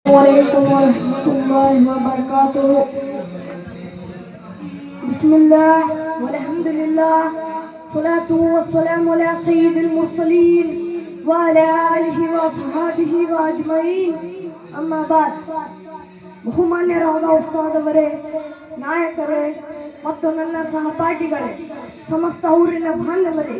عليكم ورحمة الله وبركاته. بسم الله والحمد لله والصلاة والسلام على سيد المرسلين وعلى آله وصحبه وأجمعين. أما بعد, ಬಹುಮಾನ್ಯರಾದ ಉಸ್ತಾದವರೇ, ನಾಯಕರೇ ಮತ್ತು ನನ್ನ ಸಹಪಾಠಿಗಳೇ, ಸಮಸ್ತ ಊರಿನ ಬಾಂಧವರೇ,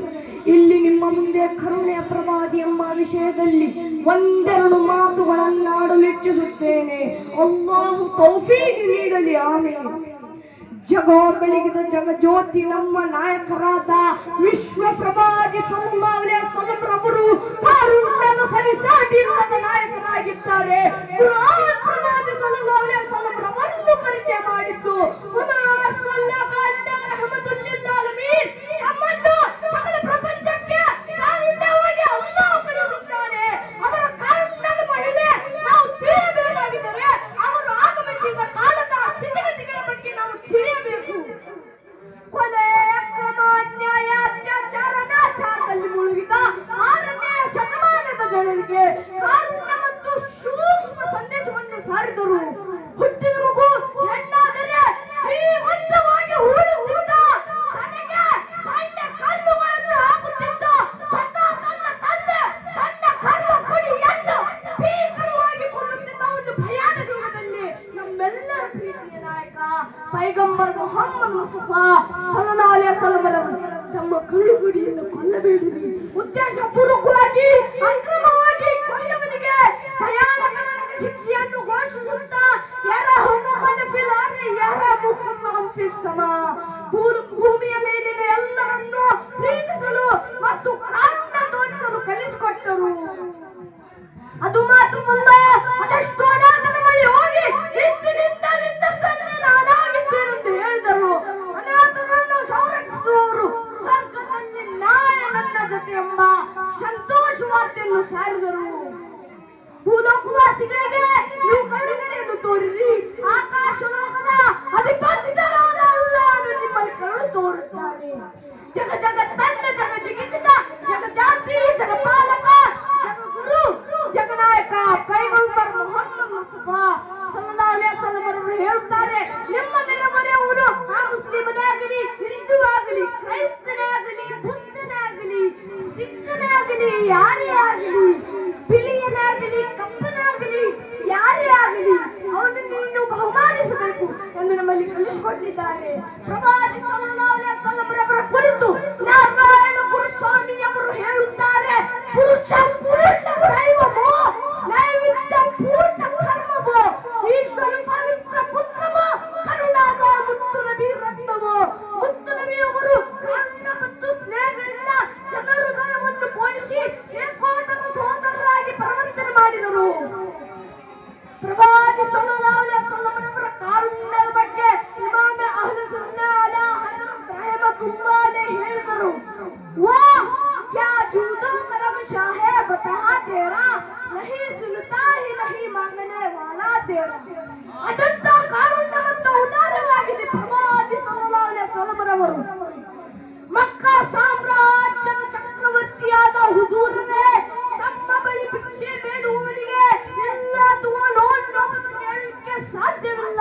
ಇಲ್ಲಿ ನಿಮ್ಮ ಮುಂದೆ ಕರುಣೆಯ ಪ್ರವಾದಿ ಎಂಬ ವಿಷಯದಲ್ಲಿ ಒಂದೆರಡು ಮಾತುಗಳನ್ನಾಡಲಿಚ್ಛಿಸುತ್ತೇನೆ. ಅಲ್ಲಾಹು ತೌಫೀಕ್ ನೀಡಲಿ, ಆಮೀನ್. ಜಗ ಬೆಳಗಿದ ಜಗಜ್ಯೋತಿ ನಮ್ಮ ನಾಯಕರಾದ ವಿಶ್ವ ಪ್ರವಾದಿ ಸಲ್ಲಲ್ಲಾಹು ಅಲೈಹಿ ವಸಲ್ಲಂ ರವರು ಕಾರುಣ್ಯದ ಸರಿಸಾಟಿಲ್ಲದ ನಾಯಕರಾಗಿದ್ದಾರೆ. ಕುರಾನ್ ಪ್ರವಾದಿ ಸಲ್ಲಲ್ಲಾಹು ಅಲೈಹಿ ವಸಲ್ಲಂ ರವರನ್ನು ಪರಿಚಯ ಮಾಡಿದ್ದು ಉಮರ್ ಸಲ್ಲಲ್ಲಾಹು ಅಲೈಹಿ ರಹಮತುಲ್ಲಿಲ್ ಆಲಮೀನ್ ನಮ್ಮನ್ನು ಸಕಲ ಪ್ರಪಂಚಕ್ಕೆ ಕಾರುಣ್ಯವಾಗಿ ಅಲ್ಲಾಹ್ ಕಳುಹಿಸಿದ್ದಾನೆ. ಅವರ ಕಾರುಣ್ಯದ ಮಹಿಮೆ ನಾವು ತಿಳಿಯಬೇಕಾಗಿದ್ದರೆ ಅವರು ಆಗಮಿಸಿದ ಕಾಲದ ಸ್ಥಿತಿಗತಿಗಳ ಬಗ್ಗೆ ನಾವು ತಿಳಿಯಬೇಕು. ಕೊಲೆ, ಅಕ್ರಮ, ಅನ್ಯಾಯ, ಅತ್ಯಾಚಾರ, ಅನಾಚಾರದಲ್ಲಿ ಮುಳುಗಿದ 6ನೇ ಶತಮಾನದ ಜನರಿಗೆ ಕಾರುಣ್ಯ ಮತ್ತು ಸೂಕ್ಷ್ಮ ಸಂದೇಶವನ್ನು ಸಾರಿದರು. ಹುಟ್ಟಿದ ಮಗು ಹೆಣ್ಣಾದರೆ ಜೀವಂತವಾಗಿ ಉಳಿಯುತ್ತಿದ್ದ, ತನಗೆ ಬಂಡ ಕಲ್ಲುಗಳನ್ನು ಹಾಕುತ್ತಿದ್ದ, ಸದಾ ತನ್ನ ತಂದೆ ತನ್ನ ಕರ್ಮ ಕೊಡಿ ಎಂದು ಭೀಕರವಾಗಿ ಕೊಲ್ಲುತ್ತಿದ್ದ ಒಂದು ಭಯಾನಕ ಯುಗದಲ್ಲಿ ನಮ್ಮೆಲ್ಲರ ಪ್ರೀತಿಯ ನಾಯಕ ಪೈಗಂಬರ್ ಮುಹಮ್ಮದ್ ಮುಸ್ತಫಾ ಸಲ್ಲಲ್ಲಾಹು ಅಲೈಹಿ ವಸಲ್ಲಂ ತಮ್ಮ ಕರುಳುಗಡಿಯನ್ನು ಕೊಲ್ಲಬೇಡಿರಿ, ಉದ್ದೇಶಪೂರ್ವಕವಾಗಿ ಅಕ್ರಮವಾಗಿ ಕೊಂದವನಿಗೆ ಭಯಾನಕ ಶಿಕ್ಷೆಯನ್ನು ಘೋಷಿಸುತ್ತಾ ಭೂಮಿಯ ಮೇಲಿನ ಎಲ್ಲರನ್ನು ಪ್ರೀತಿಸಲು ಮತ್ತು ಕಾರುಣ್ಯ ತೋರಿಸಲು ಕಲಿಸಿಕೊಟ್ಟರು. ಅದು ಮಾತ್ರವಲ್ಲ, ಅದೆಷ್ಟೋ ಅನಾಥರ ಬಳಿ ಹೋಗಿ ನಿಂತನ್ನೇ ನಾನಾಗಿದ್ದೇನೆಂದು ಹೇಳಿದರು. ಅನಾಥರನ್ನು ಸಂರಕ್ಷಿಸುವವರು ಸ್ವರ್ಗದಲ್ಲಿ ನಾಳೆ ನನ್ನ ಜೊತೆ ಎಂಬ ಸಂತೋಷ ವಾರ್ತೆಯನ್ನು ಸಾರಿದರು. ಭೂಲೋಕವಾಸಿಗಳಿಗೆ ನೀವು ಕರುಣೆಯನ್ನು ತೋರಿರಿ, ಆಕಾಶ ಲೋಕದ ಅಧಿಪತ್ಯರಾದ ಅಲ್ಲಾಹನು ನಿಮ್ಮಲ್ಲಿ ಕರುಣೆ ತೋರುತ್ತಾನೆ. ಜಗತ್ತನ್ನ ಜಗಿಸಿದ ಜಗಜಾತಿ, ಜಗಪಾಲಕ, ಜಗಗುರು, ಜಗನಾಯಕ ಪೈಗಂಬರ್ ಮುಹಮ್ಮದ್ ಮುಸ್ತಫಾ ಸಲ್ಲಲ್ಲಾಹು ಅಲೈಹಿ ವಸಲ್ಲಂ ಅವರು ಹೇಳುತ್ತಾರೆ, ನಿಮ್ಮ ನೆರೆಮನೆಯವರು ಆ ಮುಸ್ಲಿಮನೇ ಆಗಲಿ, ಹಿಂದೂ ಆಗಲಿ, ಕ್ರೈಸ್ತನೇ ಆಗಲಿ, ಬುದ್ಧನೇ ಆಗಲಿ, ಸಿಖ್ಖನೇ ಆಗಲಿ, ಯಾರೇ ಆಗಲಿ, ಬಿಳಿಯನಾಗಲಿ, ಕಪ್ಪನಾಗಲಿ, ಯಾರೇ ಆಗಲಿ, ಅವನನ್ನು ನೀನು ಬಹುಮಾನಿಸಬೇಕು ಎಂದು ನಮ್ಮಲ್ಲಿ ಕಲಿಸಿಕೊಟ್ಟಿದ್ದಾರೆ. ಪ್ರವಾದಿ ಸಲ್ಲಲ್ಲಾಹು ಅಲೈಹಿ ವಸಲ್ಲಂ ರವರ ಕುರಿತು ನಾರಾಯಣ ಗುರುಸ್ವಾಮಿಯವರು ಹೇಳುತ್ತಾರೆ, ಪುರುಷ ಪೂರ್ಣ ದೈವವೋ, ನೈವೇದ್ಯ ಪೂರ್ಣ ಕರ್ಮವೋ, ಈಶ್ವರ ಪವಿತ್ರ ಪುತ್ರವೋ, ಕರುಣಾದ ಮುತ್ತು ನಬಿ ರತ್ನವೋ. ಮುತ್ತು ನಬಿಯವರು ಕಾರುಣ್ಯ ಮತ್ತು ಸ್ನೇಹಗಳಿಂದ ಜನರ ಹೃದಯವನ್ನು ಪೋಣಿಸಿ ಏಕೋದರ ಸೋದರರಾಗಿ ಪರಿವರ್ತನೆ ಮಾಡಿದರು. ಪ್ರವಾದಿ ಸಲ್ಲಲ್ಲಾಹು ಅಲೈಹಿ ವಸಲ್ಲಂ ರವರ ಕಾರುಣ್ಯದ ಬಗ್ಗೆ ಇಮಾಮ್ ಅಹ್ಲು ಸುನ್ನಾ ಅಲಾ ಹಜರತ್ ರಹಮತುಲ್ಲಾಹಿ ಅಲೈಹಿ ಹೇಳಿದರು, ವಾಹ್ ಕ್ಯಾ ಜೂದೋ ಕರಮ್ ಶಾಹೆ ಬತಾ ತೇರಾ, ನಹಿ ಸುನತಾ ಹಿ ನಹಿ ಮಾಂಗನೆ ವಾಲಾ ತೇರಾ. ಅದಂತ ಕಾರುಣ್ಯ ಮತ್ತು ಉದಾರವಾಗಿದೆ ಪ್ರವಾದಿ ಸಲ್ಲಲ್ಲಾಹು ಅಲೈಹಿ ವಸಲ್ಲಂ ರವರು. ಮಕ್ಕಾ ಸಾಮ್ರಾಜ್ಯದ ಚಕ್ರವರ್ತಿಯಾದ ಹುಜೂರನೇ ತಮ್ಮ ಬಳಿ ಭಿಕ್ಷೆ ಬೇಡುವವನಿಗೆ ಇಲ್ಲ ಅಥವಾ ಲೋಪದ ಕೇಳಲಿಕ್ಕೆ ಸಾಧ್ಯವಿಲ್ಲ.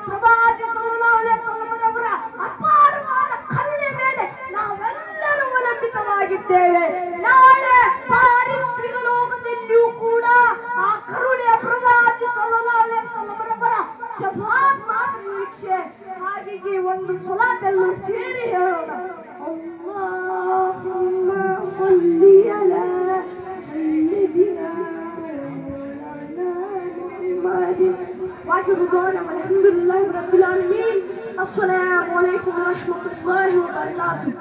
ಪ್ರವಾದಿ ಸಲ್ಲಲ್ಲಾಹು ಅಲೈಹಿ ವಸಲ್ಲಂ ರವರ ಅಪಾರವಾದ ಕರುಣೆ ಮೇಲೆ ನಾವೆಲ್ಲರೂ ಅವಲಂಬಿತವಾಗಿದ್ದೇವೆ. ನಾಳೆ ಪಾರಿತ್ರಿಕ ಲೋಕದಲ್ಲಿಯೂ ಕೂಡ ಆ ಕರುಣೆಯ ಪ್ರವಾದಿ ಸಲ್ಲಲ್ಲಾಹು ಅಲೈಹಿ ವಸಲ್ಲಂ ರವರ ಶಫಾಅತ್ ಮಾತ್ರ ನಿರೀಕ್ಷೆ. ಹಾಗಾಗಿ ಒಂದು ಸಲಾತನ್ನು ಸೇರಿ ಹೇಳೋಣ, ಅಲ್ಲಾಹುಮ್ಮ ಸಲ್ಲಿ ಅಲಾ ಸಯ್ಯಿದಿನಾ ಮೌಲಾನಾ ಮುಹಮ್ಮದಿನ್ ವಾಕಿರು ದೌನ ಅಲ್ಹಮ್ದುಲಿಲ್ಲಾಹಿ ರಬ್ಬಿಲ್ ಆಲಮೀನ್. ಅಸ್ಸಲಾಮು ಅಲೈಕುಂ ವರಹ್ಮತುಲ್ಲಾಹಿ ವಬರಕಾತುಹು.